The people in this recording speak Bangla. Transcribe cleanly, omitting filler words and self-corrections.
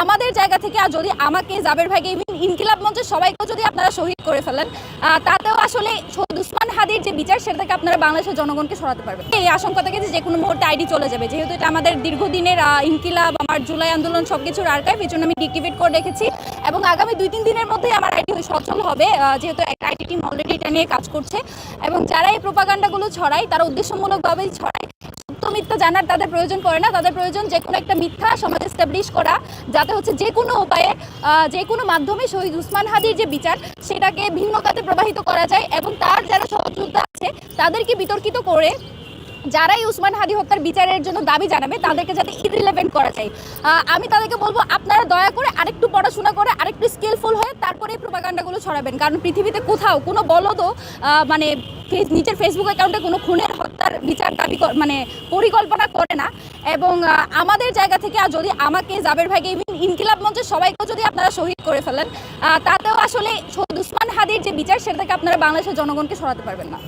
আমাদের জায়গা থেকে যদি আমাকে, জাবের ভাইকে, ইভেন ইনকিলাব মঞ্চের সবাইকে যদি আপনারা শহীদ করে ফেলেন, তাতেও আসলে শহীদ উসমান হাদির যে বিচার সেটা থেকে আপনারা বাংলাদেশের জনগণকে সরাতে পারবেন। এই আশঙ্কা থেকে যে কোনো মুহূর্তে আইডি চলে যাবে, যেহেতু এটা আমাদের দীর্ঘদিনের ইনকিলাব, আমার জুলাই আন্দোলন সবকিছুর আর্কাইভ, এই জন্য আমি ডিক্টিভেট করে রেখেছি এবং আগামী 2-3 দিনের মধ্যেই আমার আইডি সচল হবে, যেহেতু একটা আইটি টিম অলরেডি এটা নিয়ে কাজ করছে এবং যারা এই প্রোপাগান্ডাগুলো ছড়ায় তারা উদ্দেশ্যমূলকভাবেই ছড়ায়। সত্য মিথ্যা জানার তাদের প্রয়োজন পড়ে না, তাদের প্রয়োজন যে কোনো একটা মিথ্যা সমাজে এস্টাবলিশ করা, যাতে হচ্ছে যে কোনো উপায়ে, যে কোনো মাধ্যমে শহীদ উসমান হাদির যে বিচার সেটাকে ভিন্ন খাতে প্রবাহিত করা যায় এবং তার যারা সহযোদ্ধা আছে তাদেরকে বিতর্কিত করে যারাই উসমান হাদি হত্যার বিচারের জন্য দাবি জানাবে তাদেরকে যাতে ইররিলেভেন্ট করা যায়। আমি তাদেরকে বলবো আপনারা দয়া করে আরেকটু পড়াশোনা করে আরেকটু স্কিলফুল হয়ে তারপরে এই প্রোপাগান্ডাগুলো ছড়াবেন, কারণ পৃথিবীতে কোথাও কোনো বলদও মানে নিজের ফেসবুক অ্যাকাউন্টে কোনো খুনের হত্যার বিচার দাবি মানে পরিকল্পনা করে না। এবং আমাদের জায়গা থেকে যদি আমাকে, জাবের ভাইকে, ইভেন ইনকিলাব মঞ্চের সবাইকে যদি আপনারা শহীদ করে ফেলেন, তাতেও আসলে শহীদ উসমান হাদির যে বিচার সেটা থেকে আপনারা বাংলাদেশের জনগণকে সরাতে পারবেন না।